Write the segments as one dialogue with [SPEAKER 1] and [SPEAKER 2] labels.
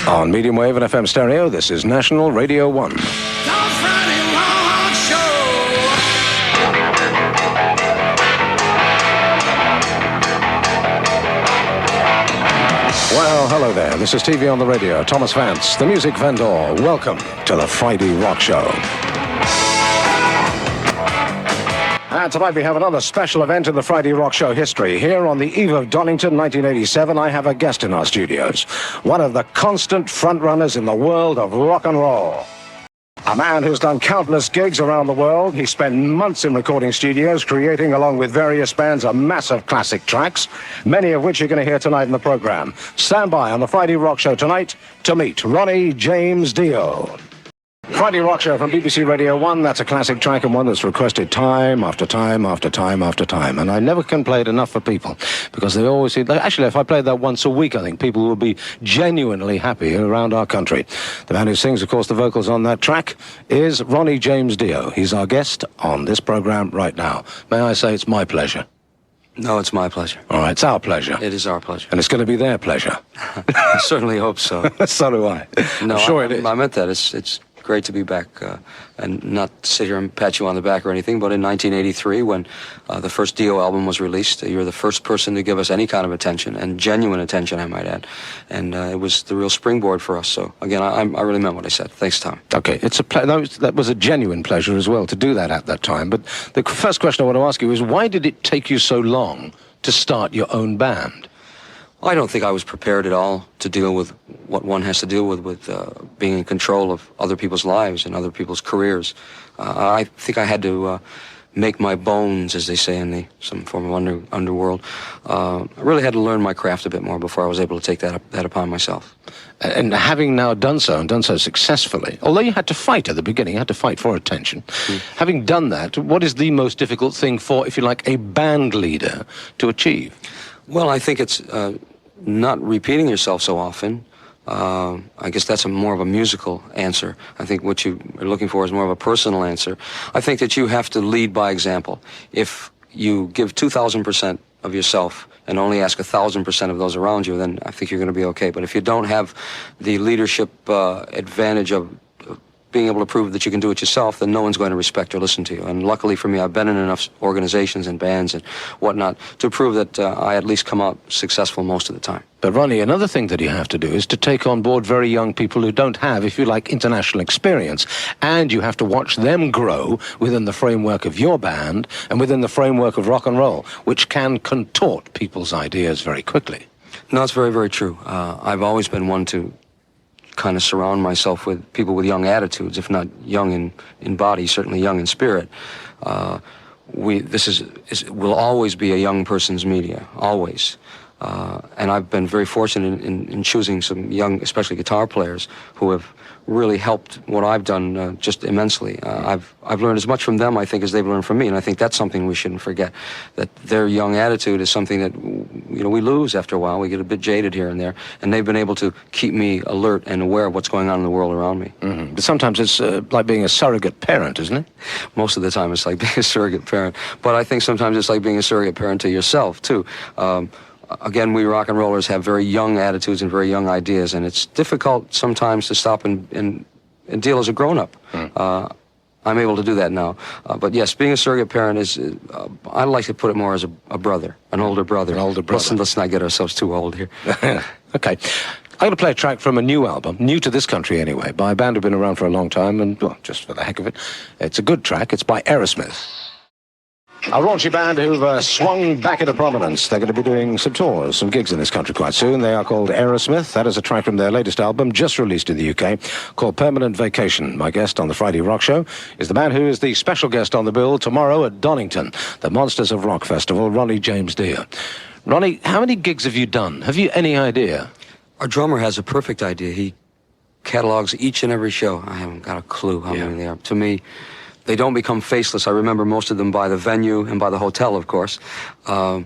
[SPEAKER 1] On medium wave and FM stereo, this is National Radio 1. Well, hello there. This is TV on the radio. Thomas Vance, the music vendor. Welcome to the Friday Rock Show. And tonight we have another special event in the Friday Rock Show history. Here on the eve of Donington, 1987, I have a guest in our studios. One of the constant frontrunners in the world of rock and roll. A man who's done countless gigs around the world. He spent months in recording studios, creating, along with various bands, a massive classic tracks, many of which you're going to hear tonight in the program. Stand by on the Friday Rock Show tonight to meet Ronnie James Dio. Friday Rock Show from BBC Radio 1, that's a classic track and one that's requested time after time after time after time. And I never can play it enough for people because they always say, actually, if I played that once a week, I think people would be genuinely happy around our country. The man who sings, of course, the vocals on that track is Ronnie James Dio. He's our guest on this program right now. May I say it's my pleasure?
[SPEAKER 2] No, it's my pleasure.
[SPEAKER 1] All right, it's our pleasure.
[SPEAKER 2] It is our pleasure.
[SPEAKER 1] And it's going to be their pleasure.
[SPEAKER 2] I certainly hope so.
[SPEAKER 1] So do I.
[SPEAKER 2] No,
[SPEAKER 1] I'm sure it is.
[SPEAKER 2] I meant that. It's great to be back and not sit here and pat you on the back or anything, but in 1983, when the first Dio album was released, you're the first person to give us any kind of attention, and genuine attention, I might add. And it was the real springboard for us. So, again, I really meant what I said. Thanks, Tom.
[SPEAKER 1] Okay, that was a genuine pleasure as well to do that at that time. But the first question I want to ask you is, why did it take you so long to start your own band?
[SPEAKER 2] I don't think I was prepared at all to deal with what one has to deal with being in control of other people's lives and other people's careers. I think I had to make my bones, as they say in some form of underworld. I really had to learn my craft a bit more before I was able to take that upon myself.
[SPEAKER 1] And having now done so, and done so successfully, although you had to fight at the beginning, you had to fight for attention. Having done that, what is the most difficult thing for, if you like, a band leader to achieve?
[SPEAKER 2] Well, I think it's not repeating yourself so often. I guess that's more of a musical answer. I think what you are looking for is more of a personal answer. I think that you have to lead by example. If you give 2,000% of yourself and only ask 1,000% of those around you, then I think you're going to be okay. But if you don't have the leadership advantage of being able to prove that you can do it yourself, then no one's going to respect or listen to you. And luckily for me, I've been in enough organizations and bands and whatnot to prove that I at least come out successful most of the time.
[SPEAKER 1] But Ronnie, another thing that you have to do is to take on board very young people who don't have, if you like, international experience. And you have to watch them grow within the framework of your band and within the framework of rock and roll, which can contort people's ideas very quickly.
[SPEAKER 2] No, it's very, very true. I've always been one to kind of surround myself with people with young attitudes, if not young in body, certainly young in spirit. This will always be a young person's media, always. And I've been very fortunate in choosing some young, especially guitar players, who have really helped what I've done just immensely. I've learned as much from them, I think, as they've learned from me, and I think that's something we shouldn't forget. That their young attitude is something that we lose after a while. We get a bit jaded here and there, and they've been able to keep me alert and aware of what's going on in the world around me.
[SPEAKER 1] Mm-hmm. But sometimes it's like being a surrogate parent, isn't it?
[SPEAKER 2] Most of the time it's like being a surrogate parent, but I think sometimes it's like being a surrogate parent to yourself too. Again, we rock and rollers have very young attitudes and very young ideas, and it's difficult sometimes to stop and deal as a grown-up. I'm able to do that now. But yes, being a surrogate parent is, I like to put it more as a brother, an older brother.
[SPEAKER 1] An older brother.
[SPEAKER 2] Let's not get ourselves too old here.
[SPEAKER 1] Okay. I'm going to play a track from a new album, new to this country anyway, by a band who've been around for a long time, and, well, just for the heck of it, it's a good track. It's by Aerosmith. A raunchy band who've swung back into prominence. They're going to be doing some tours, some gigs in this country quite soon. They are called Aerosmith. That is a track from their latest album, just released in the UK, called Permanent Vacation. My guest on the Friday Rock Show is the man who is the special guest on the bill tomorrow at Donington, the Monsters of Rock Festival, Ronnie James Dio. Ronnie, how many gigs have you done? Have you any idea?
[SPEAKER 2] Our drummer has a perfect idea. He catalogs each and every show. I haven't got a clue how many there are. To me, they don't become faceless. I remember most of them by the venue and by the hotel, of course. I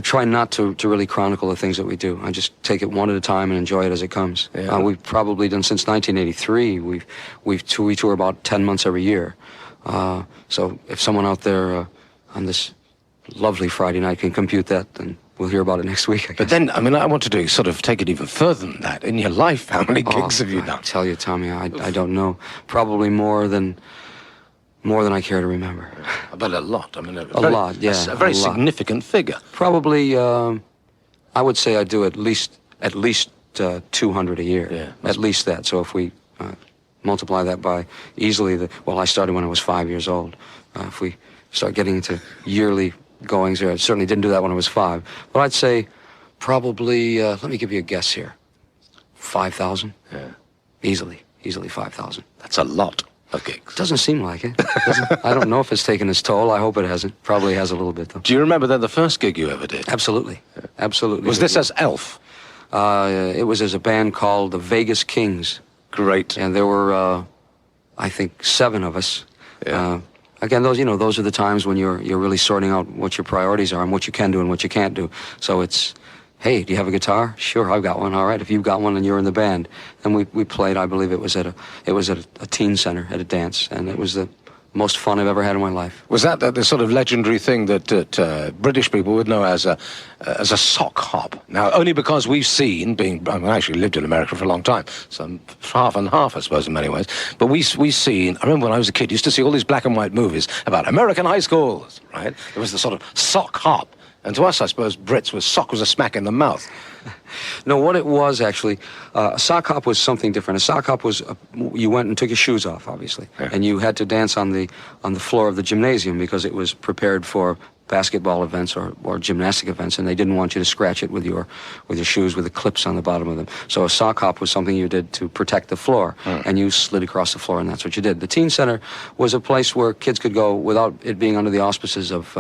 [SPEAKER 2] try not to really chronicle the things that we do. I just take it one at a time and enjoy it as it comes.
[SPEAKER 1] Yeah.
[SPEAKER 2] We've probably done since 1983. We tour about 10 months every year. So if someone out there on this lovely Friday night can compute that, then we'll hear about it next week, I guess.
[SPEAKER 1] But then, I mean, I want to sort of take it even further than that. In your life, how many gigs have you done?
[SPEAKER 2] I tell you, Tommy, I don't know. Probably more than I care to remember.
[SPEAKER 1] But a lot. I mean,
[SPEAKER 2] a lot, yeah.
[SPEAKER 1] A very significant figure.
[SPEAKER 2] Probably, I would say I do at least 200 a year.
[SPEAKER 1] Yeah.
[SPEAKER 2] At least that. So if we multiply that by easily, I started when I was 5 years old. If we start getting into yearly goings here, I certainly didn't do that when I was 5. But I'd say probably, let me give you a guess here, 5,000.
[SPEAKER 1] Yeah.
[SPEAKER 2] Easily 5,000.
[SPEAKER 1] That's a lot of gigs.
[SPEAKER 2] Doesn't seem like it. I don't know if it's taken its toll. I hope it hasn't. Probably has a little bit, though.
[SPEAKER 1] Do you remember then the first gig you ever did?
[SPEAKER 2] Absolutely. Yeah. Absolutely.
[SPEAKER 1] Was this as Elf?
[SPEAKER 2] It was as a band called the Vegas Kings.
[SPEAKER 1] Great.
[SPEAKER 2] And there were, I think, 7 of us.
[SPEAKER 1] Yeah.
[SPEAKER 2] Again, those are the times when you're really sorting out what your priorities are and what you can do and what you can't do. So it's, hey, do you have a guitar? Sure, I've got one. All right, if you've got one, then you're in the band. And we played. I believe it was at a teen center at a dance, and it was the most fun I've ever had in my life.
[SPEAKER 1] Was that the sort of legendary thing that British people would know as a sock hop? Now, only because we've seen, I actually lived in America for a long time, so I'm half and half, I suppose, in many ways. But we've seen, I remember when I was a kid, used to see all these black and white movies about American high schools, right? It was the sort of sock hop. And to us, I suppose, Brits, sock was a smack in the mouth.
[SPEAKER 2] No, what it was, actually, a sock hop was something different. A sock hop was, you went and took your shoes off, obviously,
[SPEAKER 1] yeah.
[SPEAKER 2] And you had to dance on the floor of the gymnasium because it was prepared for basketball events or gymnastic events, and they didn't want you to scratch it with your shoes with the clips on the bottom of them. So a sock hop was something you did to protect the floor, and you slid across the floor, and that's what you did. The teen center was a place where kids could go without it being under the auspices of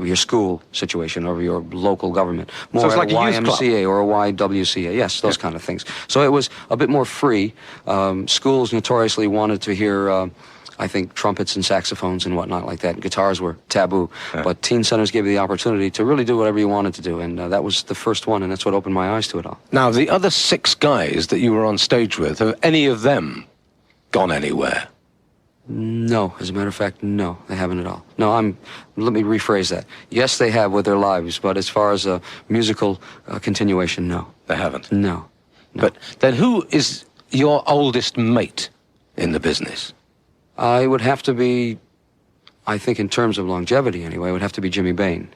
[SPEAKER 2] your school situation or your local government. More
[SPEAKER 1] so it's like
[SPEAKER 2] a
[SPEAKER 1] a youth club.
[SPEAKER 2] YMCA or a YWCA, yes, those kind of things. So it was a bit more free. Schools notoriously wanted to hear I think trumpets and saxophones and whatnot like that. Guitars were taboo, but teen centers gave you the opportunity to really do whatever you wanted to do, and that was the first one, and that's what opened my eyes to it all.
[SPEAKER 1] Now, the other 6 guys that you were on stage with, have any of them gone anywhere?
[SPEAKER 2] No, as a matter of fact, no, they haven't at all. No, let me rephrase that. Yes, they have with their lives, but as far as a musical continuation, no.
[SPEAKER 1] They haven't?
[SPEAKER 2] No.
[SPEAKER 1] But then who is your oldest mate in the business?
[SPEAKER 2] It would have to be, I think in terms of longevity anyway, it would have to be Jimmy Bain,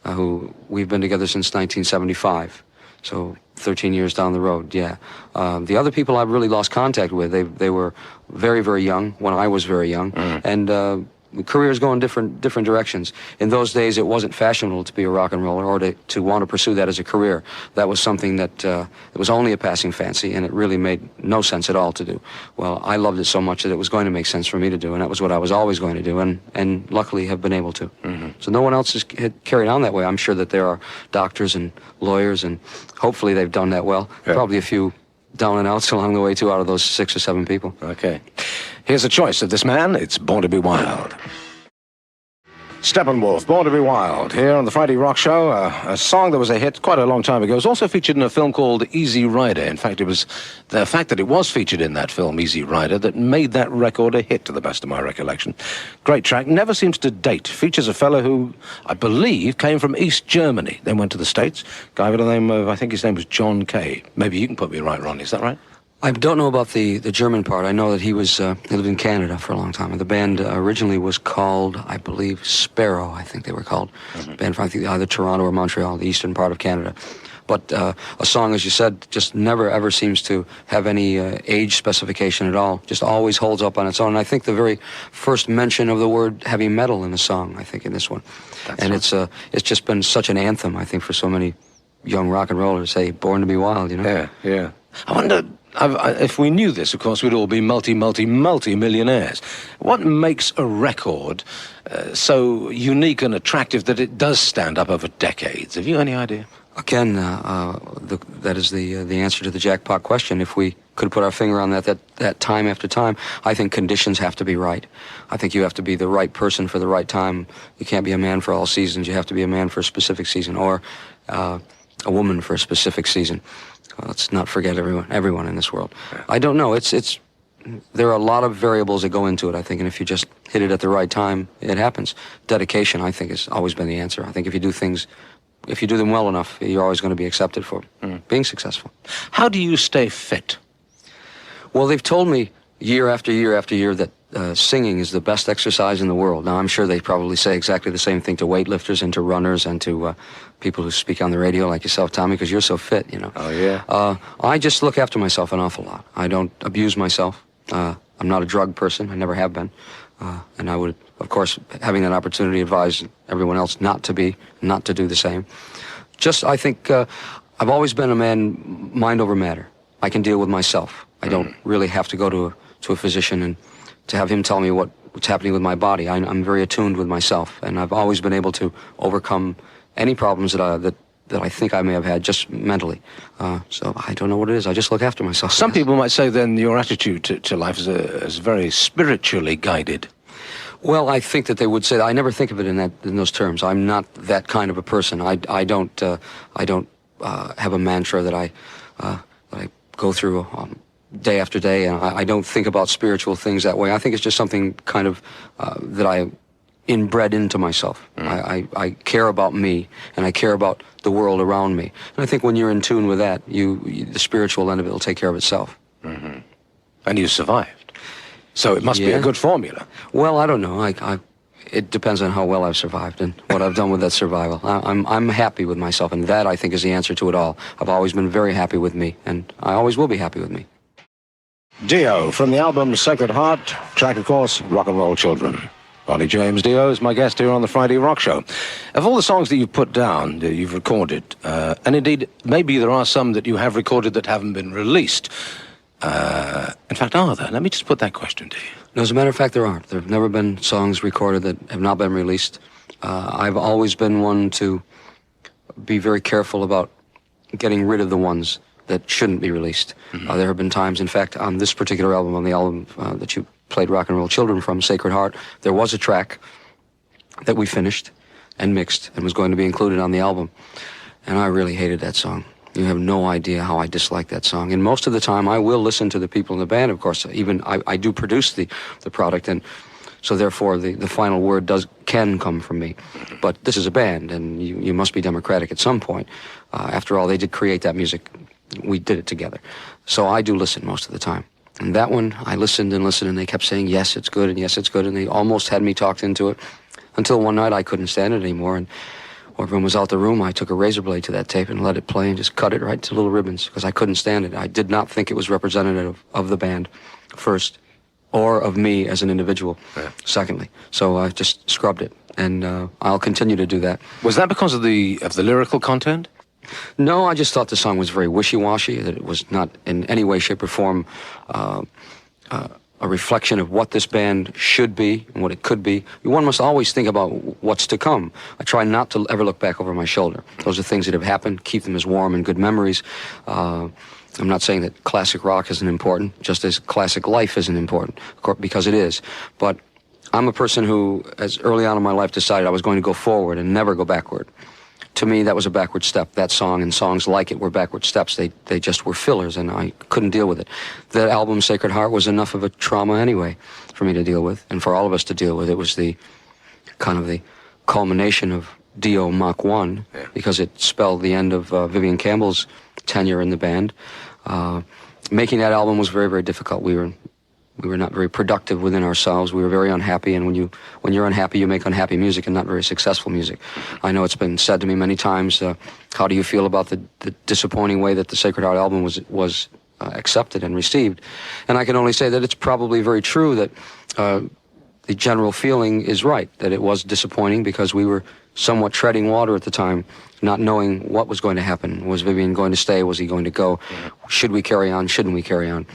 [SPEAKER 2] who we've been together since 1975, so 13 years down the road, yeah. The other people I've really lost contact with, they were very, very young when I was very young, and careers go in different directions. In those days, it wasn't fashionable to be a rock and roller or to want to pursue that as a career. That was something that it was only a passing fancy, and it really made no sense at all to do. Well, I loved it so much that it was going to make sense for me to do, and that was what I was always going to do, and luckily have been able to. So no one else has carried on that way. I'm sure that there are doctors and lawyers, and hopefully they've done that well. Yeah. Probably a few down and outs along the way, too, out of those 6 or 7 people.
[SPEAKER 1] Okay. Here's a choice of this man. It's Born to be Wild. Steppenwolf, Born to be Wild, here on the Friday Rock Show. A song that was a hit quite a long time ago. It was also featured in a film called Easy Rider. In fact, it was the fact that it was featured in that film, Easy Rider, that made that record a hit, to the best of my recollection. Great track, never seems to date. Features a fellow who, I believe, came from East Germany, then went to the States. Guy by the name of, I think his name was John Kay. Maybe you can put me right, Ronnie, is that right?
[SPEAKER 2] I don't know about the German part. I know that he lived in Canada for a long time. And the band originally was called, I believe, Sparrow, I think they were called. Band from, I think, either Toronto or Montreal, the eastern part of Canada. But a song, as you said, just never, ever seems to have any age specification at all. Just always holds up on its own. And I think the very first mention of the word heavy metal in the song, I think, in this one. And right. It's just been such an anthem, I think, for so many young rock and rollers, say, Born to be Wild, you know?
[SPEAKER 1] Yeah, yeah. I wonder, if we knew this, of course, we'd all be multi-millionaires. What makes a record so unique and attractive that it does stand up over decades? Have you any idea?
[SPEAKER 2] Again, that is the answer to the jackpot question. If we could put our finger on that time after time, I think conditions have to be right. I think you have to be the right person for the right time. You can't be a man for all seasons. You have to be a man for a specific season, or a woman for a specific season. Let's not forget everyone in this world. Yeah. I don't know. There are a lot of variables that go into it, I think, and if you just hit it at the right time, it happens. Dedication, I think, has always been the answer. I think if you do things if you do them well enough, you're always going to be accepted for being successful.
[SPEAKER 1] How do you stay fit?
[SPEAKER 2] Well, they've told me year after year after year that singing is the best exercise in the world. Now, I'm sure they probably say exactly the same thing to weightlifters and to runners and to people who speak on the radio like yourself, Tommy, because you're so fit, you know.
[SPEAKER 1] Oh, yeah?
[SPEAKER 2] I just look after myself an awful lot. I don't abuse myself. I'm not a drug person. I never have been. And I would, of course, having that opportunity, advise everyone else not to do the same. Just, I think, I've always been a man, mind over matter. I can deal with myself. I don't really have to go to a physician and to have him tell me what's happening with my body. I'm very attuned with myself, and I've always been able to overcome any problems that I think I may have had just mentally. So I don't know what it is. I just look after myself.
[SPEAKER 1] Some people might say then your attitude to life is very spiritually guided.
[SPEAKER 2] Well, I think that they would say that. I never think of it in those terms. I'm not that kind of a person. I don't have a mantra that I go through day after day, and I don't think about spiritual things that way. I think it's just something kind of that I inbred into myself. I care about me, and I care about the world around me. And I think when you're in tune with that, the spiritual end of it will take care of itself.
[SPEAKER 1] Mm-hmm. And you survived. So it must be a good formula.
[SPEAKER 2] Well, I don't know. It depends on how well I've survived and what I've done with that survival. I'm happy with myself, and that, I think, is the answer to it all. I've always been very happy with me, and I always will be happy with me.
[SPEAKER 1] Dio, from the album Sacred Heart, track, of course, Rock and Roll Children. Ronnie James Dio is my guest here on the Friday Rock Show. Of all the songs that you've put down, that you've recorded, and indeed, maybe there are some that you have recorded that haven't been released. In fact, are there? Let me just put that question to you.
[SPEAKER 2] No, as a matter of fact, there aren't. There have never been songs recorded that have not been released. I've always been one to be very careful about getting rid of the ones that shouldn't be released. There have been times, in fact, on this particular album, on the album that you played Rock and Roll Children from, Sacred Heart, there was a track that we finished and mixed and was going to be included on the album. And I really hated that song. You have no idea how I dislike that song. And most of the time, I will listen to the people in the band, of course. Even I do produce the product, and so therefore the final word can come from me. But this is a band, and you must be democratic at some point. After all, they did create that music. We did it together. So I do listen most of the time. And that one, I listened and listened, and they kept saying, yes, it's good, and yes, it's good. And they almost had me talked into it until one night I couldn't stand it anymore. And when everyone was out the room, I took a razor blade to that tape and let it play and just cut it right to little ribbons because I couldn't stand it. I did not think it was representative of the band, first, or of me as an individual, secondly. So I just scrubbed it, and I'll continue to do that.
[SPEAKER 1] Was that because of the lyrical content?
[SPEAKER 2] No, I just thought the song was very wishy-washy, that it was not in any way, shape, or form a reflection of what this band should be and what it could be. One must always think about what's to come. I try not to ever look back over my shoulder. Those are things that have happened, keep them as warm and good memories. I'm not saying that classic rock isn't important, just as classic life isn't important, because it is. But I'm a person who, as early on in my life, decided I was going to go forward and never go backward. To me, that was a backward step. That song and songs like it were backward steps. They just were fillers, and I couldn't deal with it. That album, Sacred Heart, was enough of a trauma anyway for me to deal with, and for all of us to deal with. It was the kind of the culmination of Dio Mach 1, because it spelled the end of Vivian Campbell's tenure in the band. Making that album was very, very difficult. We were not very productive within ourselves. We were very unhappy, and when you're unhappy, you make unhappy music and not very successful music. I know it's been said to me many times, how do you feel about the disappointing way that the Sacred Heart album was accepted and received? And I can only say that it's probably very true that the general feeling is right, that it was disappointing because we were somewhat treading water at the time, not knowing what was going to happen. Was Vivian going to stay? Was he going to go? Should we carry on? Shouldn't we carry on?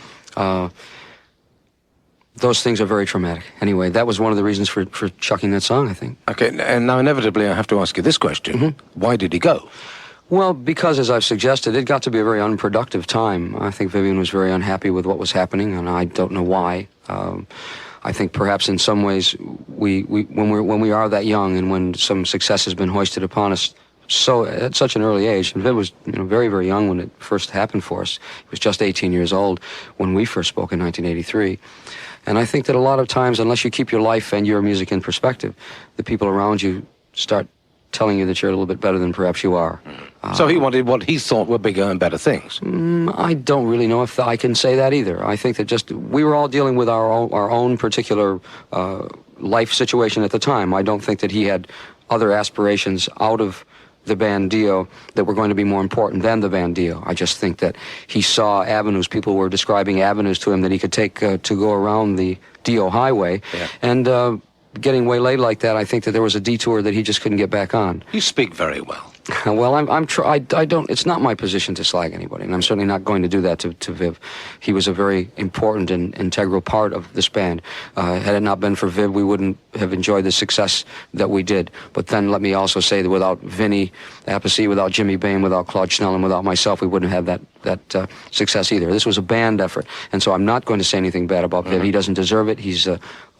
[SPEAKER 2] Those things are very traumatic. Anyway, that was one of the reasons for chucking that song, I think.
[SPEAKER 1] Okay, and now inevitably I have to ask you this question. Why did he go?
[SPEAKER 2] Well, because, as I've suggested, it got to be a very unproductive time. I think Vivian was very unhappy with what was happening, and I don't know why. I think perhaps in some ways, when we are that young and when some success has been hoisted upon us so at such an early age, and Viv was very, very young when it first happened for us. He was just 18 years old when we first spoke in 1983. And I think that a lot of times, unless you keep your life and your music in perspective, the people around you start telling you that you're a little bit better than perhaps you are.
[SPEAKER 1] So he wanted what he thought were bigger and better things.
[SPEAKER 2] I don't really know if I can say that either. I think that just we were all dealing with our own particular life situation at the time. I don't think that he had other aspirations out of the band Dio that were going to be more important than the band Dio. I just think that he saw avenues, people were describing avenues to him that he could take to go around the Dio highway.
[SPEAKER 1] Yeah.
[SPEAKER 2] And getting waylaid like that, I think that there was a detour that he just couldn't get back on.
[SPEAKER 1] You speak very well.
[SPEAKER 2] Well, I don't, it's not my position to slag anybody, and I'm certainly not going to do that to Viv. He was a very important and integral part of this band. Had it not been for Viv, we wouldn't have enjoyed the success that we did. But then let me also say that without Vinny Appice, without Jimmy Bain, without Claude Schnell, and without myself, we wouldn't have that success either. This was a band effort, and so I'm not going to say anything bad about Viv. He doesn't deserve it. He's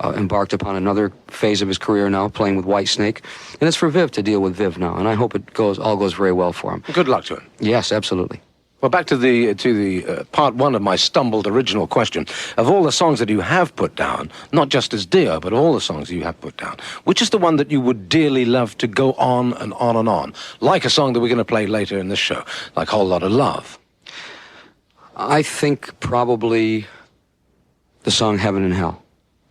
[SPEAKER 2] embarked upon another phase of his career now, playing with Whitesnake, and it's for Viv to deal with Viv now, and I hope it all goes very well for him.
[SPEAKER 1] Good luck to him.
[SPEAKER 2] Yes, absolutely.
[SPEAKER 1] Well, back to the part one of my stumbled original question. Of all the songs that you have put down, not just as Dio, but all the songs you have put down, which is the one that you would dearly love to go on and on and on? Like a song that we're going to play later in this show, like Whole Lot of Love.
[SPEAKER 2] I think probably the song Heaven and Hell.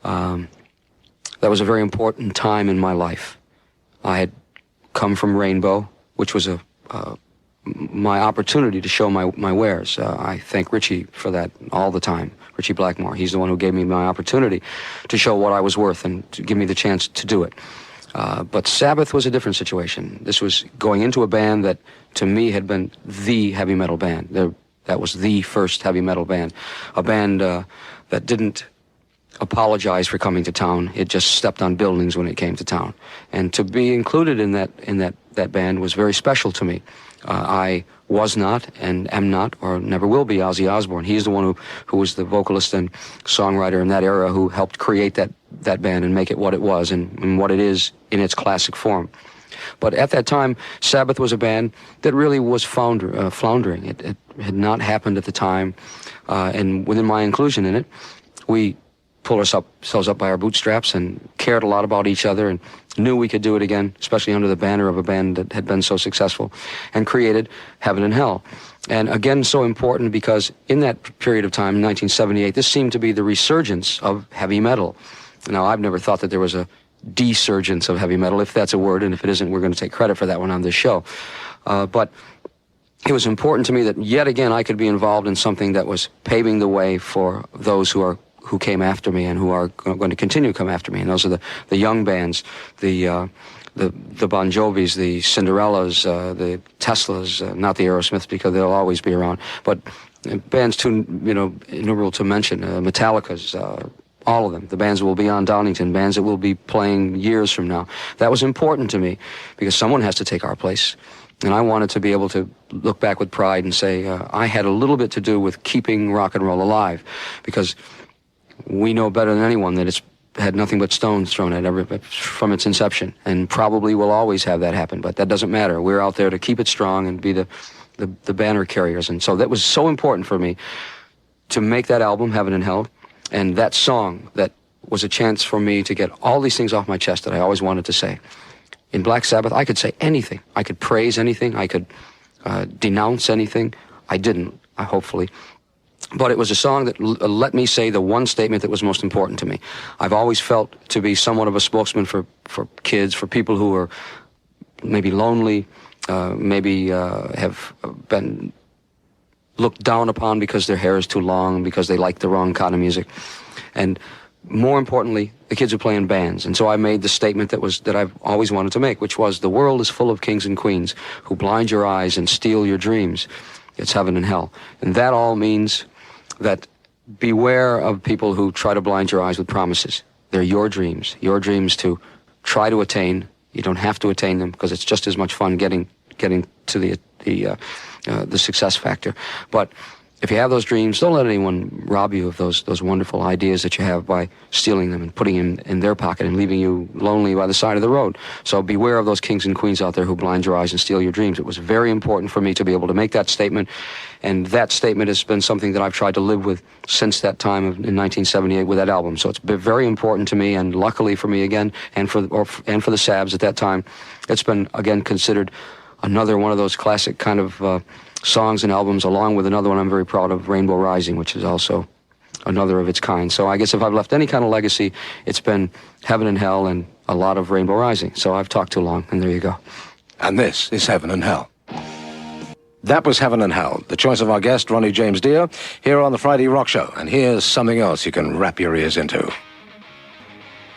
[SPEAKER 2] That was a very important time in my life. I had come from Rainbow, which was my opportunity to show my wares. I thank Richie for that all the time. Richie Blackmore. He's the one who gave me my opportunity to show what I was worth and to give me the chance to do it. But Sabbath was a different situation. This was going into a band that, to me, had been the heavy metal band. That was the first heavy metal band. A band that didn't apologize for coming to town. It just stepped on buildings when it came to town. And to be included in that band was very special to me. I was not and am not or never will be Ozzy Osbourne. He's the one who was the vocalist and songwriter in that era who helped create that band and make it what it was and what it is in its classic form. But at that time, Sabbath was a band that really was floundering. It had not happened at the time. And within my inclusion in it, we pulled ourselves up by our bootstraps and cared a lot about each other and knew we could do it again, especially under the banner of a band that had been so successful, and created Heaven and Hell. And again, so important because in that period of time, 1978, this seemed to be the resurgence of heavy metal. Now, I've never thought that there was a desurgence of heavy metal, if that's a word, and if it isn't, we're going to take credit for that one on this show. But it was important to me that yet again I could be involved in something that was paving the way for those who came after me and who are going to continue to come after me. And those are the young bands, the Bon Jovis, the Cinderellas, the Teslas, not the Aerosmiths because they'll always be around, but bands too, innumerable to mention, Metallica's, all of them, the bands that will be on Donington, bands that will be playing years from now. That was important to me because someone has to take our place. And I wanted to be able to look back with pride and say, I had a little bit to do with keeping rock and roll alive, because we know better than anyone that it's had nothing but stones thrown at it from its inception, and probably will always have that happen, but that doesn't matter. We're out there to keep it strong and be the banner carriers. And so that was so important for me to make that album, Heaven and Hell, and that song that was a chance for me to get all these things off my chest that I always wanted to say. In Black Sabbath, I could say anything. I could praise anything. I could denounce anything. I didn't, hopefully. But it was a song that let me say the one statement that was most important to me. I've always felt to be somewhat of a spokesman for kids, for people who are maybe lonely, maybe have been looked down upon because their hair is too long, because they like the wrong kind of music. And more importantly, the kids who play in bands. And so I made the statement that I've always wanted to make, which was, the world is full of kings and queens who blind your eyes and steal your dreams. It's heaven and hell. And that all means that beware of people who try to blind your eyes with promises. They're your dreams to try to attain. You don't have to attain them because it's just as much fun getting to the success factor. But if you have those dreams, don't let anyone rob you of those wonderful ideas that you have by stealing them and putting them in their pocket and leaving you lonely by the side of the road. So beware of those kings and queens out there who blind your eyes and steal your dreams. It was very important for me to be able to make that statement, and that statement has been something that I've tried to live with since that time in 1978 with that album. So it's been very important to me, and luckily for me again, and for the Sabs at that time, it's been again considered another one of those classic kind of songs and albums, along with another one I'm very proud of, Rainbow Rising, which is also another of its kind. So I guess if I've left any kind of legacy, it's been Heaven and Hell and a lot of Rainbow Rising. So I've talked too long, and there you go.
[SPEAKER 1] And this is Heaven and Hell. That was Heaven and Hell, the choice of our guest, Ronnie James Dio, here on the Friday Rock Show. And here's something else you can wrap your ears into.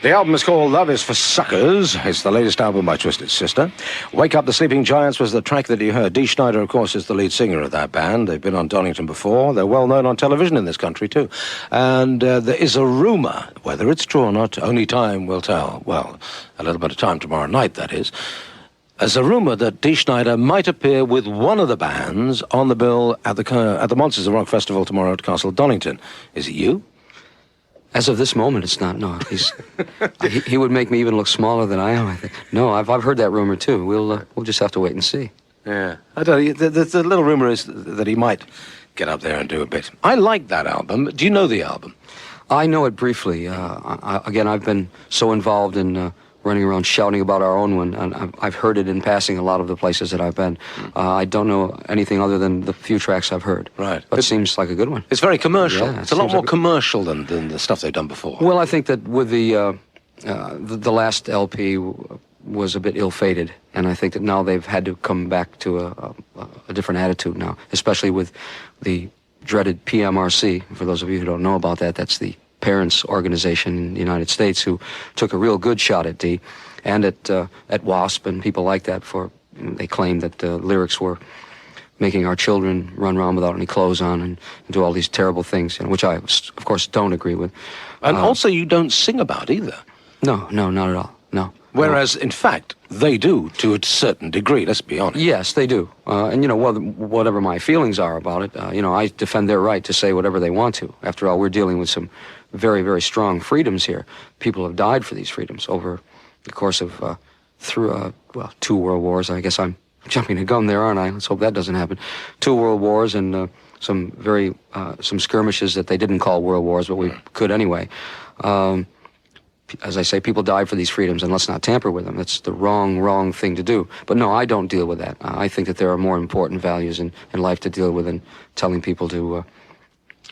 [SPEAKER 1] The album is called Love is for Suckers. It's the latest album by Twisted Sister. Wake Up the Sleeping Giants was the track that you heard. Dee Snider, of course, is the lead singer of that band. They've been on Donington before. They're well known on television in this country, too. And there is a rumor, whether it's true or not, only time will tell. Well, a little bit of time tomorrow night, that is. There's a rumor that Dee Snider might appear with one of the bands on the bill at the Monsters of Rock Festival tomorrow at Castle Donington. Is it you?
[SPEAKER 2] As of this moment, it's not. No, he would make me even look smaller than I am, I think. No, I've heard that rumor too. We'll just have to wait and see.
[SPEAKER 1] Yeah, I don't know. The little rumor is that he might get up there and do a bit. I like that album. Do you know the album?
[SPEAKER 2] I know it briefly. Again, I've been so involved in running around shouting about our own one, and I've heard it in passing a lot of the places that I've been. I don't know anything other than the few tracks I've heard.
[SPEAKER 1] Right.
[SPEAKER 2] But it seems like a good one.
[SPEAKER 1] It's very commercial.
[SPEAKER 2] Yeah,
[SPEAKER 1] it's a lot more commercial than the stuff they've done before.
[SPEAKER 2] Well, I think that with the last LP was a bit ill-fated, and I think that now they've had to come back to a different attitude now, especially with the dreaded PMRC. For those of you who don't know about that, that's the parents organization in the United States who took a real good shot at Dee and at WASP and people like that. They claimed that the lyrics were making our children run around without any clothes on and do all these terrible things, which I, of course, don't agree with.
[SPEAKER 1] And also you don't sing about either.
[SPEAKER 2] No, not at all, no.
[SPEAKER 1] Whereas, in fact, they do to a certain degree, let's be honest.
[SPEAKER 2] Yes, they do. And, whatever my feelings are about it, I defend their right to say whatever they want to. After all, we're dealing with some very, very strong freedoms here. People have died for these freedoms over the course of, through 2 world wars. I guess I'm jumping the gun there, aren't I? Let's hope that doesn't happen. 2 world wars and some skirmishes that they didn't call world wars, but we could anyway. As I say, people died for these freedoms, and let's not tamper with them. That's the wrong thing to do. But no, I don't deal with that. I think that there are more important values in life to deal with than telling people to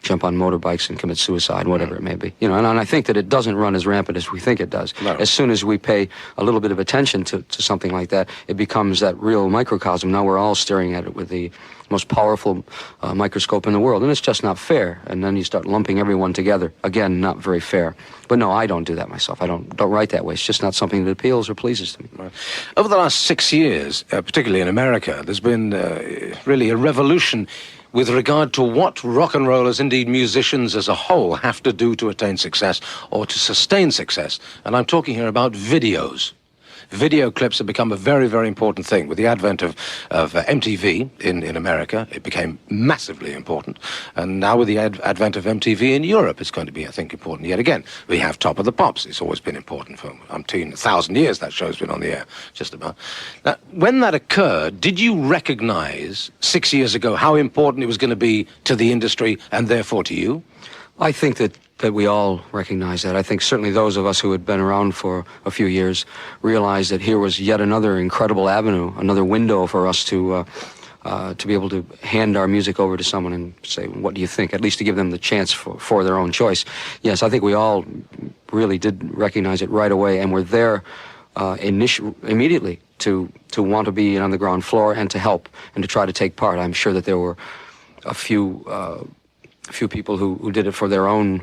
[SPEAKER 2] jump on motorbikes and commit suicide, whatever it may be. And I think that it doesn't run as rampant as we think it does.
[SPEAKER 1] No.
[SPEAKER 2] As soon as we pay a little bit of attention to something like that, it becomes that real microcosm. Now we're all staring at it with the most powerful microscope in the world, and it's just not fair. And then you start lumping everyone together. Again, not very fair. But no, I don't do that myself. I don't write that way. It's just not something that appeals or pleases to me.
[SPEAKER 1] Right. Over the last 6 years, particularly in America, there's been really a revolution with regard to what rock and rollers, indeed musicians as a whole, have to do to attain success or to sustain success. And I'm talking here about videos. Video clips have become a very, very important thing. With the advent of MTV in America, it became massively important. And now with the advent of MTV in Europe, it's going to be, I think, important yet again. We have Top of the Pops. It's always been important for 1,000 years that show's been on the air, just about. Now, when that occurred, did you recognize 6 years ago how important it was going to be to the industry and therefore to you?
[SPEAKER 2] I think that we all recognize that. I think certainly those of us who had been around for a few years realized that here was yet another incredible avenue, another window for us to be able to hand our music over to someone and say, what do you think? At least to give them the chance for their own choice. Yes, I think we all really did recognize it right away, and were there immediately to want to be on the ground floor and to help and to try to take part. I'm sure that there were a few people who did it for their own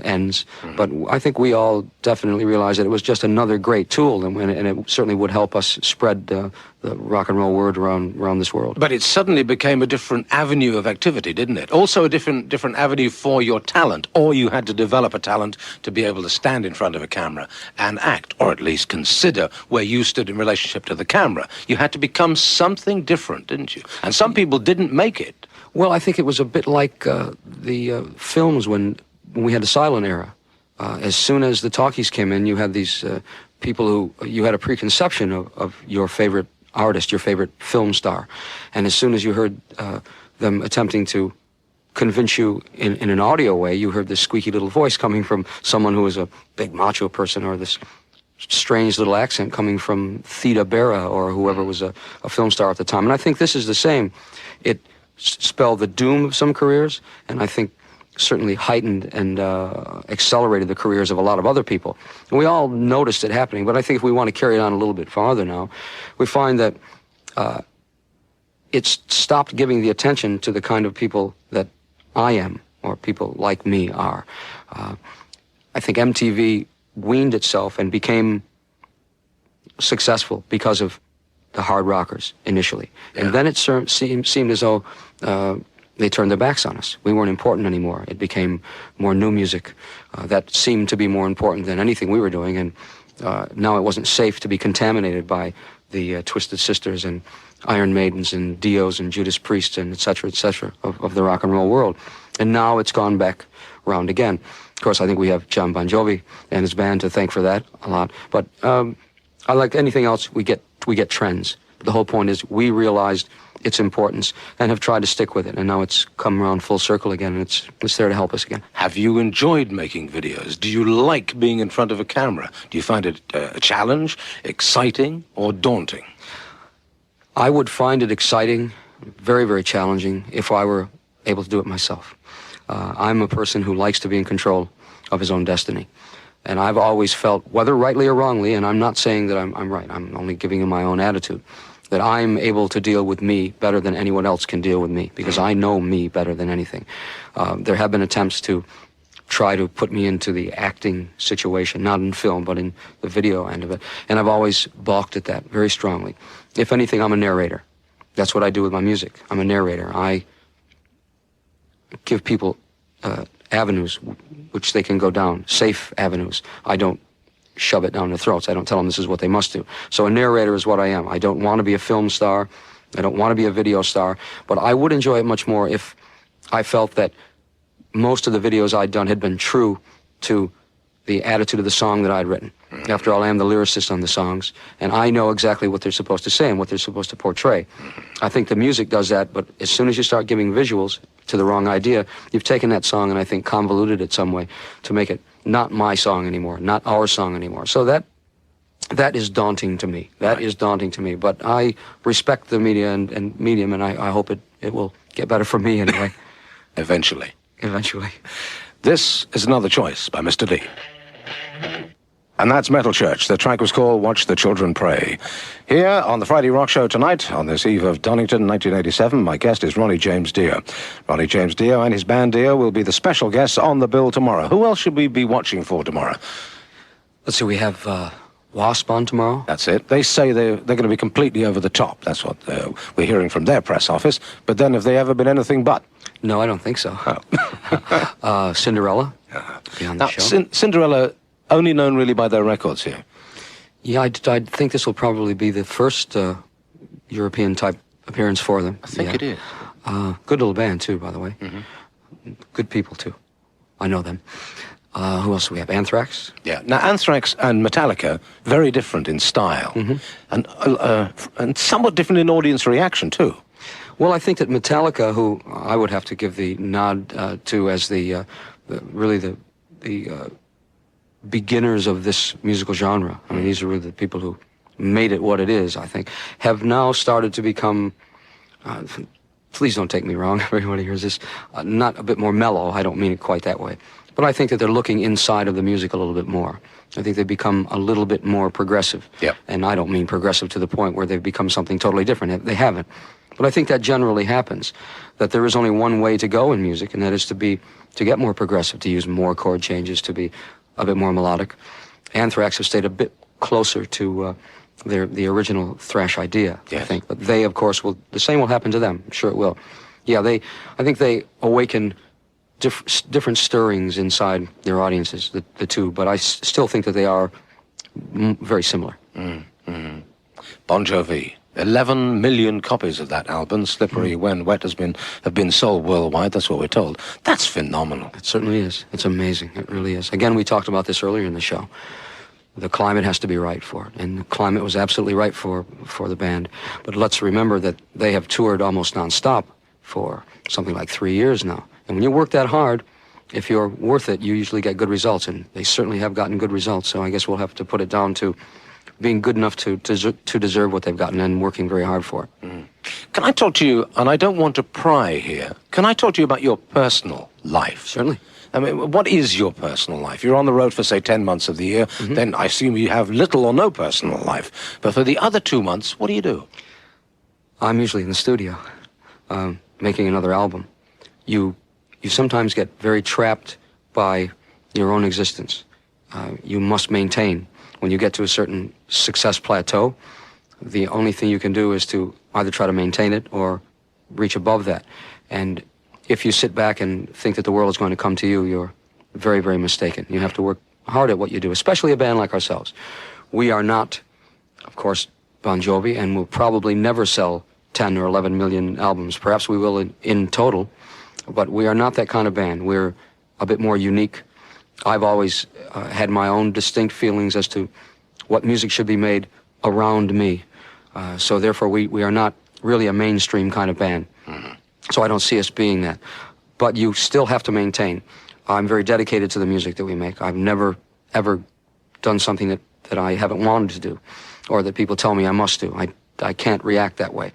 [SPEAKER 2] ends, but I think we all definitely realized that it was just another great tool, and it certainly would help us spread the rock and roll word around this world.
[SPEAKER 1] But it suddenly became a different avenue of activity, didn't it? Also a different avenue for your talent, or you had to develop a talent to be able to stand in front of a camera and act, or at least consider where you stood in relationship to the camera. You had to become something different, didn't you? And some people didn't make it.
[SPEAKER 2] Well, I think it was a bit like the films when we had the silent era. As soon as the talkies came in, you had these people who, you had a preconception of your favorite artist, your favorite film star. And as soon as you heard them attempting to convince you in an audio way, you heard this squeaky little voice coming from someone who was a big macho person, or this strange little accent coming from Theda Bara or whoever was a film star at the time. And I think this is the same. It spelled the doom of some careers, and I think certainly heightened and accelerated the careers of a lot of other people. And we all noticed it happening, but I think if we want to carry it on a little bit farther now, we find that it's stopped giving the attention to the kind of people that I am, or people like me are. I think MTV weaned itself and became successful because of the hard rockers initially. Yeah. And then it seemed as though they turned their backs on us. We weren't important anymore. It became more new music that seemed to be more important than anything we were doing, and now it wasn't safe to be contaminated by the Twisted Sisters and Iron Maidens and Dios and Judas Priest and et cetera, of the rock and roll world. And now it's gone back round again. Of course, I think we have John Bon Jovi and his band to thank for that a lot. But like anything else, we get trends. But the whole point is we realized its importance and have tried to stick with it. And now it's come around full circle again, and it's there to help us again.
[SPEAKER 1] Have you enjoyed making videos? Do you like being in front of a camera? Do you find it a challenge, exciting, or daunting?
[SPEAKER 2] I would find it exciting, very, very challenging, if I were able to do it myself. I'm a person who likes to be in control of his own destiny. And I've always felt, whether rightly or wrongly, and I'm not saying that I'm right, I'm only giving him my own attitude, that I'm able to deal with me better than anyone else can deal with me, because I know me better than anything. There have been attempts to try to put me into the acting situation, not in film, but in the video end of it. And I've always balked at that very strongly. If anything, I'm a narrator. That's what I do with my music. I'm a narrator. I give people avenues which they can go down, safe avenues. I don't shove it down their throats. I don't tell them this is what they must do. So a narrator is what I am. I don't want to be a film star. I don't want to be a video star. But I would enjoy it much more if I felt that most of the videos I'd done had been true to the attitude of the song that I'd written. After all, I am the lyricist on the songs, and I know exactly what they're supposed to say and what they're supposed to portray. I think the music does that, but as soon as you start giving visuals to the wrong idea, you've taken that song and I think convoluted it some way to make it not my song anymore, not our song anymore. So that is daunting to me. That is daunting to me. But I respect the media and medium, and I hope it will get better for me anyway.
[SPEAKER 1] Eventually.
[SPEAKER 2] Eventually.
[SPEAKER 1] This is another choice by Mr. Lee. And that's Metal Church. The track was called Watch the Children Pray. Here on the Friday Rock Show tonight, on this eve of Donington, 1987, my guest is Ronnie James Dio. Ronnie James Dio and his band Dio will be the special guests on the bill tomorrow. Who else should we be watching for tomorrow?
[SPEAKER 2] Let's see, we have Wasp on tomorrow.
[SPEAKER 1] That's it. They say they're going to be completely over the top. That's what we're hearing from their press office. But then have they ever been anything but?
[SPEAKER 2] No, I don't think so. Oh. Cinderella. Be on the show.
[SPEAKER 1] Cinderella, only known really by their records here.
[SPEAKER 2] Yeah, I think this will probably be the first European-type appearance for them.
[SPEAKER 1] I think it is.
[SPEAKER 2] Good little band, too, by the way. Mm-hmm. Good people, too. I know them. Who else do we have? Anthrax?
[SPEAKER 1] Yeah. Now, Anthrax and Metallica, very different in style. Mm-hmm. And somewhat different in audience reaction, too.
[SPEAKER 2] Well, I think that Metallica, who I would have to give the nod to as the beginners of this musical genre. I mean, these are really the people who made it what it is, I think, have now started to become, please don't take me wrong, everybody hears this, not a bit more mellow. I don't mean it quite that way. But I think that they're looking inside of the music a little bit more. I think they've become a little bit more progressive. Yep. And I don't mean progressive to the point where they've become something totally different. They haven't. But I think that generally happens, that there is only one way to go in music, and that is to get more progressive, to use more chord changes, to be a bit more melodic. Anthrax have stayed a bit closer to the original thrash idea, yes. I think. But they, of course, the same will happen to them. I'm sure it will. Yeah, I think they awaken different stirrings inside their audiences, the two, but I still think that they are very similar.
[SPEAKER 1] Mm-hmm. Bon Jovi, 11 million copies of that album, Slippery When Wet, have been sold worldwide. That's what we're told. That's phenomenal.
[SPEAKER 2] It certainly is. It's amazing. It really is. Again, we talked about this earlier in the show. The climate has to be right for it, and the climate was absolutely right for the band. But let's remember that they have toured almost nonstop for something like 3 years now. And when you work that hard, if you're worth it, you usually get good results, and they certainly have gotten good results. So I guess we'll have to put it down to being good enough to deserve what they've gotten and working very hard for it.
[SPEAKER 1] Mm. Can I talk to you, and I don't want to pry here, can I talk to you about your personal life?
[SPEAKER 2] Certainly.
[SPEAKER 1] I mean, what is your personal life? You're on the road for, say, 10 months of the year, then I assume you have little or no personal life. But for the other 2 months, what do you do?
[SPEAKER 2] I'm usually in the studio, making another album. You sometimes get very trapped by your own existence. You must maintain. When you get to a certain success plateau, the only thing you can do is to either try to maintain it or reach above that. And if you sit back and think that the world is going to come to you, you're very, very mistaken. You have to work hard at what you do, especially a band like ourselves. We are not, of course, Bon Jovi, and will probably never sell 10 or 11 million albums. Perhaps we will in total, but we are not that kind of band. We're a bit more unique. I've always had my own distinct feelings as to what music should be made around me. So therefore, we are not really a mainstream kind of band. So I don't see us being that. But you still have to maintain. I'm very dedicated to the music that we make. I've never, ever done something that I haven't wanted to do, or that people tell me I must do. I can't react that way.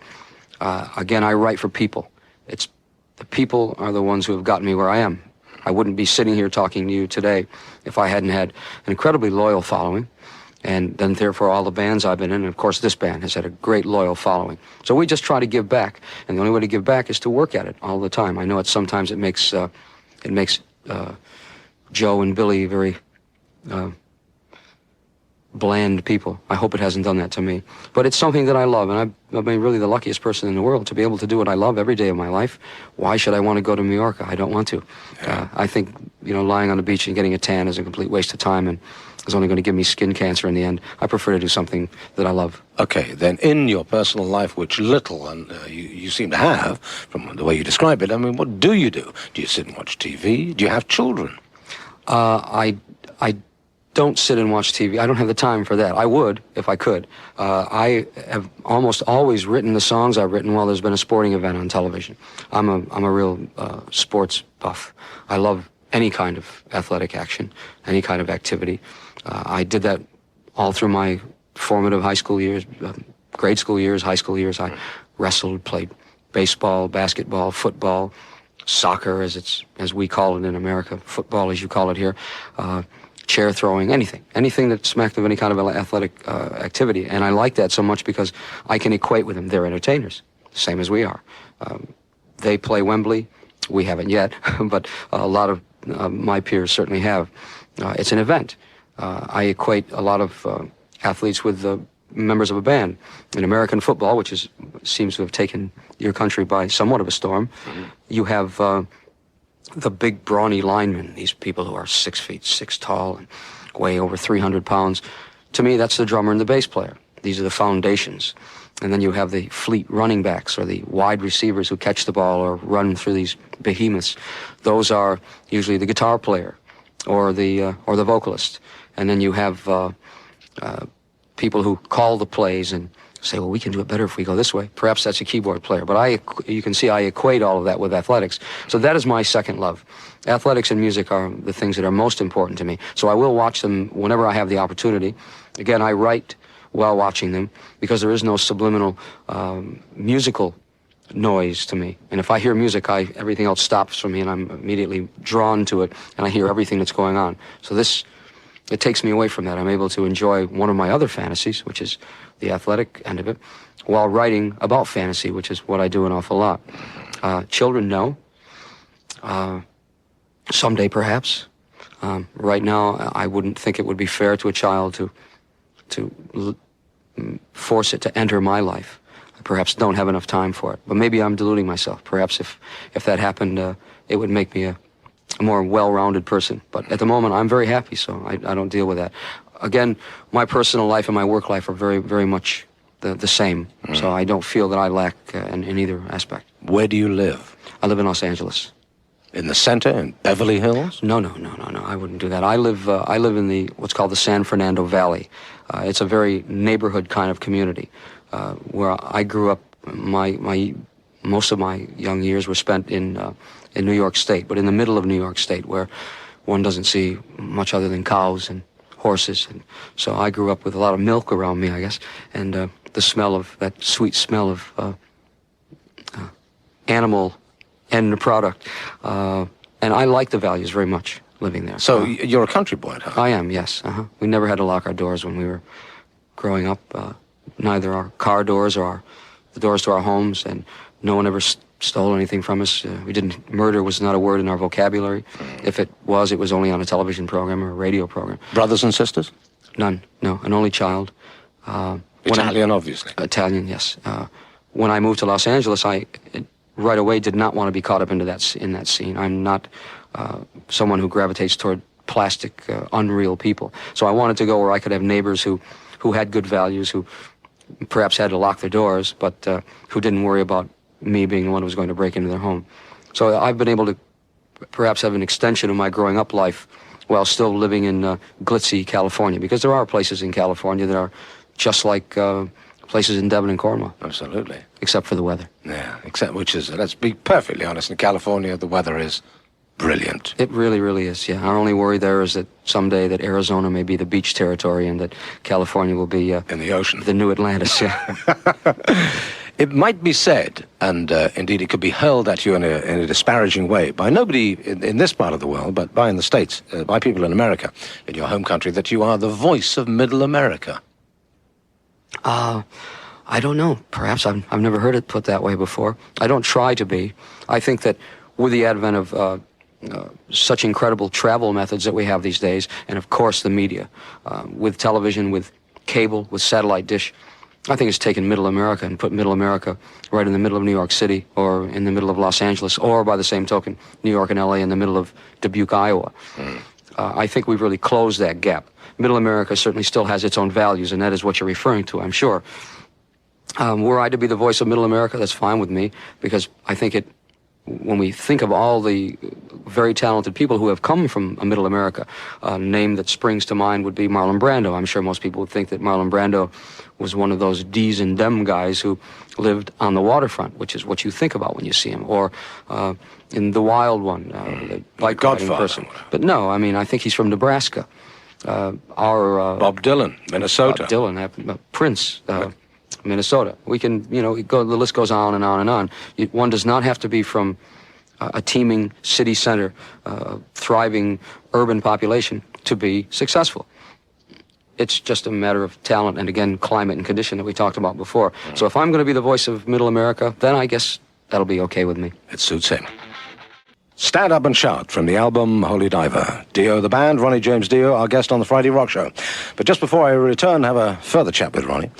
[SPEAKER 2] Again, I write for people. The people are the ones who have gotten me where I am. I wouldn't be sitting here talking to you today if I hadn't had an incredibly loyal following, and then therefore all the bands I've been in, and of course this band has had a great loyal following. So we just try to give back, and the only way to give back is to work at it all the time. I know sometimes it makes Joe and Billy very bland people. I hope it hasn't done that to me. But it's something that I love, and I've been really the luckiest person in the world to be able to do what I love every day of my life. Why should I want to go to Mallorca? I don't want to. I think, lying on the beach and getting a tan is a complete waste of time, and is only going to give me skin cancer in the end. I prefer to do something that I love.
[SPEAKER 1] Okay, then in your personal life, which little and you seem to have, from the way you describe it, I mean, what do you do? Do you sit and watch TV? Do you have children?
[SPEAKER 2] I don't sit and watch TV. I don't have the time for that. I would, if I could. I have almost always written the songs I've written while there's been a sporting event on television. I'm a real sports buff. I love any kind of athletic action, any kind of activity. I did that all through my formative high school years, grade school years, high school years. I wrestled, played baseball, basketball, football, soccer, as we call it in America, football as you call it here, chair throwing, anything that smacked of any kind of athletic activity. And I like that so much because I can equate with them. They're entertainers, same as we are. They play Wembley. We haven't yet, but a lot of my peers certainly have. It's an event. I equate a lot of athletes with members of a band. In American football, which seems to have taken your country by somewhat of a storm, you have the big brawny linemen, these people who are 6 feet 6 tall and weigh over 300 pounds. To me, that's the drummer and the bass player. These are the foundations. And then you have the fleet running backs or the wide receivers who catch the ball or run through these behemoths. Those are usually the guitar player or the vocalist. And then you have people who call the plays and say, well, we can do it better if we go this way. Perhaps that's a keyboard player. But you can see I equate all of that with athletics. So that is my second love. Athletics and music are the things that are most important to me. So I will watch them whenever I have the opportunity. Again, I write while watching them because there is no subliminal musical noise to me. And if I hear music, everything else stops for me and I'm immediately drawn to it and I hear everything that's going on. So it takes me away from that. I'm able to enjoy one of my other fantasies, which is the athletic end of it, while writing about fantasy, which is what I do an awful lot. Children, no. Someday, perhaps. Right now, I wouldn't think it would be fair to a child to force it to enter my life. I perhaps don't have enough time for it. But maybe I'm deluding myself. Perhaps if that happened, it would make me a more well-rounded person. But at the moment, I'm very happy, so I don't deal with that. Again, my personal life and my work life are very, very much the same. So I don't feel that I lack in either aspect.
[SPEAKER 1] Where do you live?
[SPEAKER 2] I live in Los Angeles.
[SPEAKER 1] In the center, in Beverly Hills?
[SPEAKER 2] No, I wouldn't do that. I live in the what's called the San Fernando Valley. It's a very neighborhood kind of community where I grew up. Most of my young years were spent in New York State, but in the middle of New York State, where one doesn't see much other than cows and horses. And so I grew up with a lot of milk around me, I guess, and the smell of that sweet smell of animal end product. And I like the values very much living there.
[SPEAKER 1] So you're a country boy, huh?
[SPEAKER 2] I am, yes. We never had to lock our doors when we were growing up, neither our car doors or the doors to our homes, and no one ever stole anything from us. Murder was not a word in our vocabulary. If it was only on a television program or a radio program.
[SPEAKER 1] Brothers and sisters?
[SPEAKER 2] None, no, an only child.
[SPEAKER 1] Italian, obviously.
[SPEAKER 2] Italian, yes. When I moved to Los Angeles, I right away did not want to be caught up in that scene. I'm not someone who gravitates toward plastic, unreal people. So I wanted to go where I could have neighbors who had good values, who perhaps had to lock their doors, but who didn't worry about me being the one who was going to break into their home. So I've been able to perhaps have an extension of my growing up life while still living in glitzy California, because there are places in California that are just like places in Devon and Cornwall.
[SPEAKER 1] Absolutely.
[SPEAKER 2] Except for the weather.
[SPEAKER 1] Yeah, which is, let's be perfectly honest, in California the weather is brilliant.
[SPEAKER 2] It really, really is, yeah. Our only worry there is that someday that Arizona may be the beach territory and that California will be...
[SPEAKER 1] in the ocean.
[SPEAKER 2] The new Atlantis, yeah.
[SPEAKER 1] It might be said, and indeed it could be hurled at you in a disparaging way, by nobody in this part of the world, but in the States, by people in America, in your home country, that you are the voice of Middle America.
[SPEAKER 2] I don't know. Perhaps I've never heard it put that way before. I don't try to be. I think that with the advent of such incredible travel methods that we have these days, and of course the media, with television, with cable, with satellite dish, I think it's taken Middle America and put Middle America right in the middle of New York City, or in the middle of Los Angeles, or by the same token, New York and LA in the middle of Dubuque, Iowa. I think we've really closed that gap. Middle America certainly still has its own values, and that is what you're referring to, I'm sure. Were I to be the voice of Middle America, that's fine with me, because I think when we think of all the very talented people who have come from Middle America, a name that springs to mind would be Marlon Brando. I'm sure most people would think that Marlon Brando was one of those D's and them guys who lived on the waterfront, which is what you think about when you see him, or in The Wild One, the bike riding person. But no, I mean, I think he's from Nebraska.
[SPEAKER 1] Bob Dylan, Minnesota.
[SPEAKER 2] Bob Dylan, Prince, Minnesota. We can, the list goes on and on and on. One does not have to be from a teeming city center, thriving urban population to be successful. It's just a matter of talent and, again, climate and condition that we talked about before. So if I'm going to be the voice of Middle America, then I guess that'll be okay with me.
[SPEAKER 1] It suits him. Stand Up and Shout from the album Holy Diver. Dio the band, Ronnie James Dio, our guest on the Friday Rock Show. But just before I return, have a further chat with Ronnie,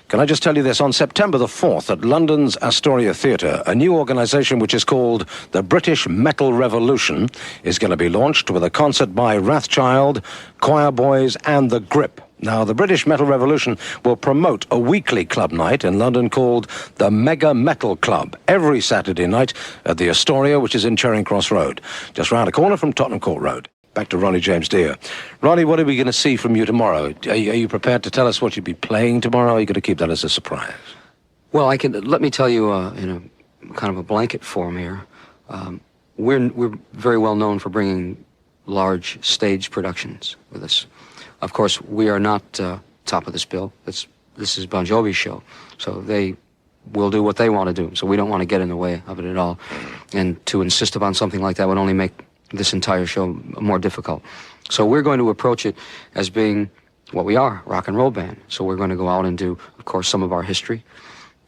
[SPEAKER 1] can I just tell you this? On September the 4th at London's Astoria Theatre, a new organisation which is called the British Metal Revolution is going to be launched with a concert by Wrathchild, Choir Boys and The Grip. Now, the British Metal Revolution will promote a weekly club night in London called the Mega Metal Club every Saturday night at the Astoria, which is in Charing Cross Road, just round a corner from Tottenham Court Road. Back to Ronnie James Dio. Ronnie, what are we going to see from you tomorrow? Are you prepared to tell us what you'll be playing tomorrow, or are you going to keep that as a surprise?
[SPEAKER 2] Well, let me tell you in a kind of a blanket form here. We're very well known for bringing large stage productions with us. Of course, we are not top of this bill. This is Bon Jovi's show, so they will do what they want to do. So we don't want to get in the way of it at all. And to insist upon something like that would only make this entire show more difficult. So we're going to approach it as being what we are, rock and roll band. So we're going to go out and do, of course, some of our history,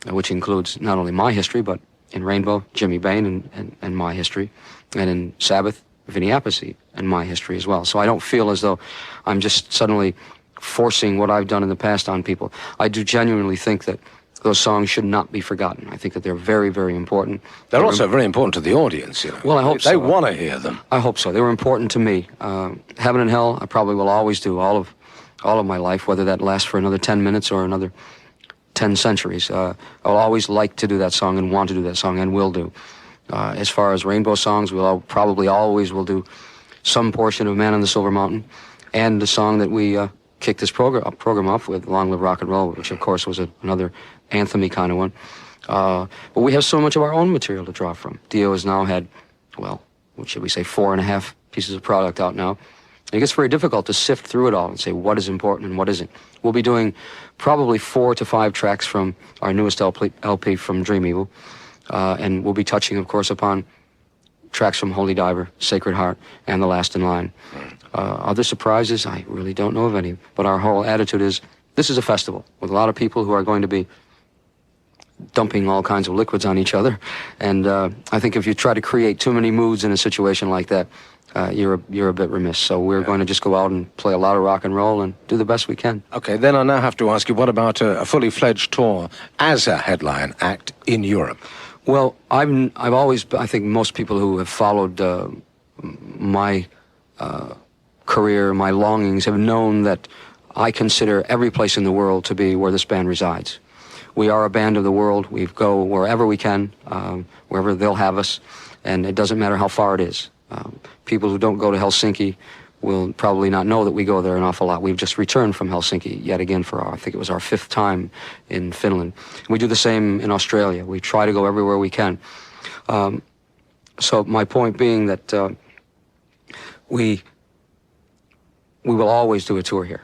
[SPEAKER 2] which includes not only my history, but in Rainbow, Jimmy Bain and my history, and in Sabbath, Vinny Appice and my history as well. So I don't feel as though I'm just suddenly forcing what I've done in the past on people. I do genuinely think that those songs should not be forgotten. I think that they're very, very important.
[SPEAKER 1] They're also very important to the audience,
[SPEAKER 2] Well, I hope so.
[SPEAKER 1] They want to hear them.
[SPEAKER 2] I hope so. They were important to me. Heaven and Hell, I probably will always do all of my life, whether that lasts for another 10 minutes or another 10 centuries. I'll always like to do that song and want to do that song and will do. As far as Rainbow songs, probably always will do some portion of Man on the Silver Mountain, and the song that we kicked this program off with, Long Live Rock and Roll, which of course was another anthem-y kind of one. But we have so much of our own material to draw from. Dio has now had, well, what should we say, 4.5 pieces of product out now. And it gets very difficult to sift through it all and say what is important and what isn't. We'll be doing probably 4 to 5 tracks from our newest LP from Dream Evil. And we'll be touching, of course, upon tracks from Holy Diver, Sacred Heart, and The Last in Line. Other surprises, I really don't know of any. But our whole attitude is, this is a festival with a lot of people who are going to be dumping all kinds of liquids on each other. And I think if you try to create too many moods in a situation like that, you're a bit remiss. So we're going to just go out and play a lot of rock and roll and do the best we can.
[SPEAKER 1] Okay, then I now have to ask you, what about a fully fledged tour as a headline act in Europe?
[SPEAKER 2] Well, I've always, I think most people who have followed my career, my longings, have known that I consider every place in the world to be where this band resides. We are a band of the world. We go wherever we can, wherever they'll have us, and it doesn't matter how far it is. People who don't go to Helsinki will probably not know that we go there an awful lot. We've just returned from Helsinki yet again for I think it was our 5th time in Finland. We do the same in Australia. We try to go everywhere we can. So my point being that we will always do a tour here.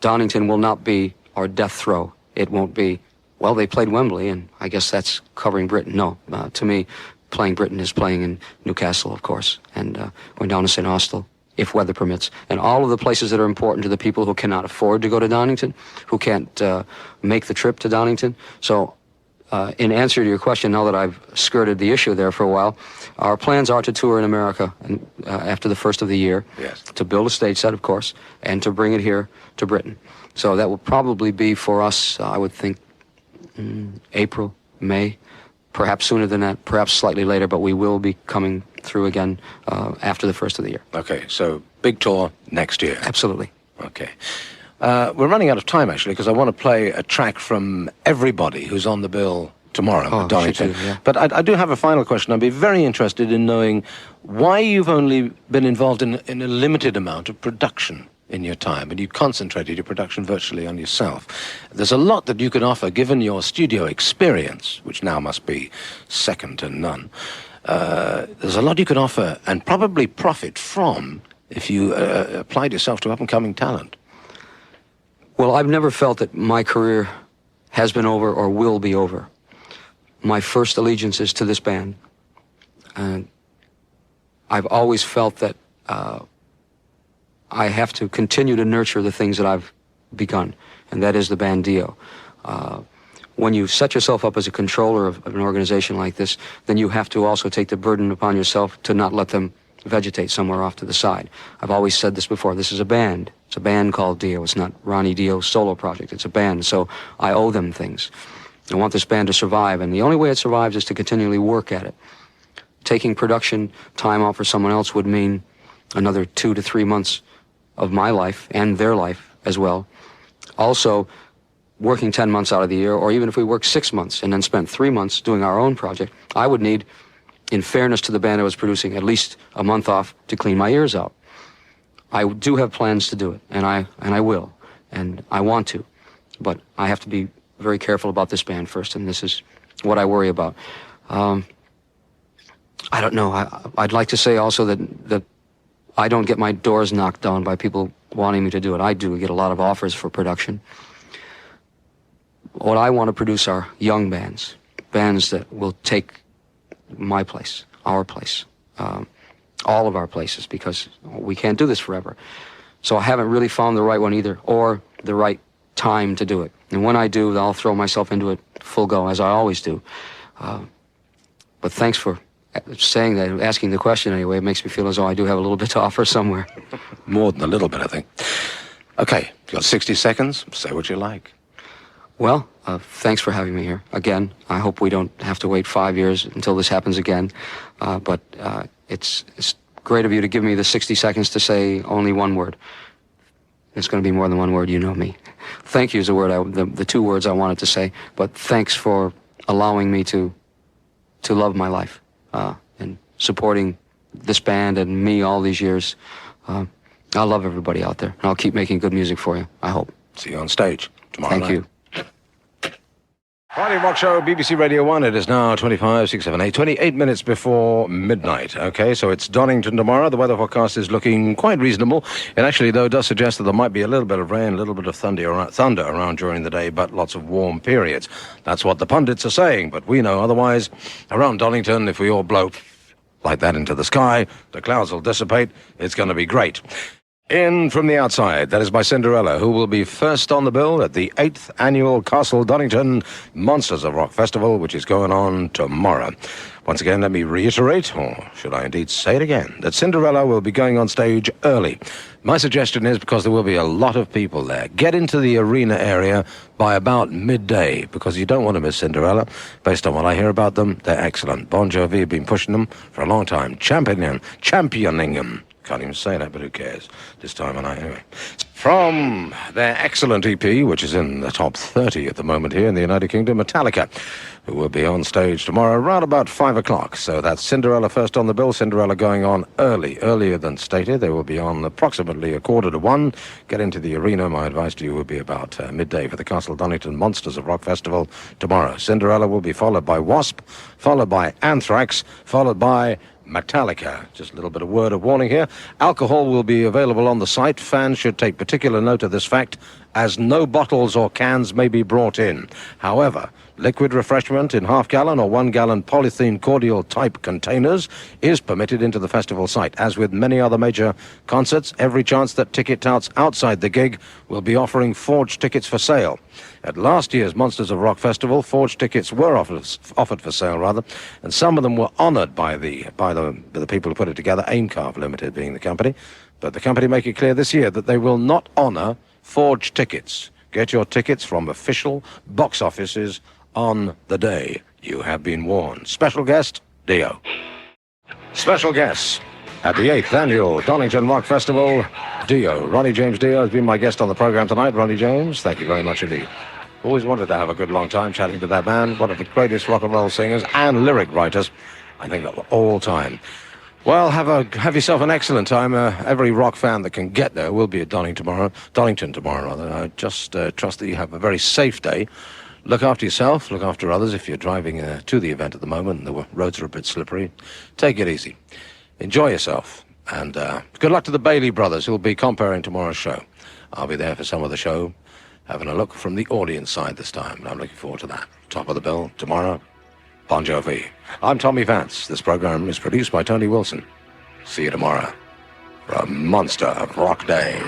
[SPEAKER 2] Donington will not be our death throw. It won't be, well, they played Wembley, and I guess that's covering Britain. No, to me, playing Britain is playing in Newcastle, of course, and going down to St. Austell, if weather permits. And all of the places that are important to the people who cannot afford to go to Donington, who can't make the trip to Donington. So in answer to your question, now that I've skirted the issue there for a while, our plans are to tour in America after the first of the year,
[SPEAKER 1] yes,
[SPEAKER 2] to build a stage set, of course, and to bring it here to Britain. So that will probably be for us, I would think, April, May, perhaps sooner than that, perhaps slightly later, but we will be coming through again after the first of the year.
[SPEAKER 1] Okay, so big tour next year.
[SPEAKER 2] Absolutely.
[SPEAKER 1] Okay. We're running out of time, actually, because I want to play a track from everybody who's on the bill tomorrow at Donington.
[SPEAKER 2] Yeah.
[SPEAKER 1] But I do have a final question. I'd be very interested in knowing why you've only been involved in a limited amount of production in your time, and you concentrated your production virtually on yourself. There's a lot that you can offer, given your studio experience, which now must be second to none. There's a lot you can offer and probably profit from if you applied yourself to up-and-coming talent.
[SPEAKER 2] Well, I've never felt that my career has been over or will be over. My first allegiance is to this band. And I've always felt that I have to continue to nurture the things that I've begun, and that is the band Dio. When you set yourself up as a controller of an organization like this, then you have to also take the burden upon yourself to not let them vegetate somewhere off to the side. I've always said this before, this is a band. It's a band called Dio. It's not Ronnie Dio's solo project. It's a band, so I owe them things. I want this band to survive, and the only way it survives is to continually work at it. Taking production time off for someone else would mean another 2 to 3 months of my life and their life as well. Also, working 10 months out of the year, or even if we worked 6 months and then spent 3 months doing our own project, I would need, in fairness to the band I was producing, at least a month off to clean my ears out. I do have plans to do it, and I will, and I want to, but I have to be very careful about this band first, and this is what I worry about. I don't know. I'd like to say also that I don't get my doors knocked down by people wanting me to do it. I do get a lot of offers for production. What I want to produce are young bands, bands that will take my place, our place, all of our places, because we can't do this forever. So I haven't really found the right one either, or the right time to do it. And when I do, I'll throw myself into it full go, as I always do. But thanks for saying that, asking the question anyway. It makes me feel as though I do have a little bit to offer somewhere.
[SPEAKER 1] More than a little bit, I think. Okay, you've got 60 seconds. Say what you like.
[SPEAKER 2] Well, thanks for having me here. Again, I hope we don't have to wait 5 years until this happens again. But it's great of you to give me the 60 seconds to say only one word. It's going to be more than one word, you know me. thank you is the word, the two words I wanted to say, but thanks for allowing me to love my life and supporting this band and me all these years. I love everybody out there, and I'll keep making good music for you, I hope.
[SPEAKER 1] See you on stage tomorrow night.
[SPEAKER 2] Thank you.
[SPEAKER 1] Friday Rock Show, BBC Radio 1. It is now 28 minutes before midnight. Okay, so it's Donington tomorrow. The weather forecast is looking quite reasonable. It actually, though, does suggest that there might be a little bit of rain, a little bit of thunder around during the day, but lots of warm periods. That's what the pundits are saying, but we know otherwise. Around Donington, if we all blow like that into the sky, the clouds will dissipate. It's going to be great. In from the outside, that is by Cinderella, who will be first on the bill at the 8th annual Castle Donington Monsters of Rock Festival, which is going on tomorrow. Once again, let me reiterate, or should I indeed say it again, that Cinderella will be going on stage early. My suggestion is, because there will be a lot of people there, get into the arena area by about midday, because you don't want to miss Cinderella. Based on what I hear about them, they're excellent. Bon Jovi have been pushing them for a long time, championing them. Can't even say that, but who cares? This time of night, anyway. From their excellent EP, which is in the top 30 at the moment here in the United Kingdom, Metallica, who will be on stage tomorrow around about 5 o'clock. So that's Cinderella first on the bill. Cinderella going on earlier than stated. They will be on approximately 1:15. Get into the arena. My advice to you would be about midday for the Castle Donington Monsters of Rock Festival tomorrow. Cinderella will be followed by Wasp, followed by Anthrax, followed by Metallica. Just a little bit of word of warning here. Alcohol will be available on the site. Fans should take particular note of this fact, as no bottles or cans may be brought in. However, liquid refreshment in half-gallon or 1-gallon polythene cordial type containers is permitted into the festival site. As with many other major concerts, every chance that ticket touts outside the gig will be offering forged tickets for sale. At last year's Monsters of Rock Festival, forged tickets were offered for sale, and some of them were honoured by the people who put it together, Aimcarve Limited being the company. But the company make it clear this year that they will not honour forged tickets. Get your tickets from official box offices on the day. You have been warned. Special guest, Dio. Special guest at the 8th annual Donington Rock Festival, Dio. Ronnie James Dio has been my guest on the program tonight. Ronnie James, thank you very much indeed. Always wanted to have a good long time chatting to that man, one of the greatest rock and roll singers and lyric writers, I think, of all time. Well, have yourself an excellent time. Every rock fan that can get there will be at Donington tomorrow. I just trust that you have a very safe day. Look after yourself, look after others. If you're driving to the event at the moment and the roads are a bit slippery, take it easy. Enjoy yourself. And good luck to the Bailey brothers, who will be comparing tomorrow's show. I'll be there for some of the show, having a look from the audience side this time. And I'm looking forward to that. Top of the bill tomorrow, Bon Jovi. I'm Tommy Vance. This program is produced by Tony Wilson. See you tomorrow for a Monster of Rock Day.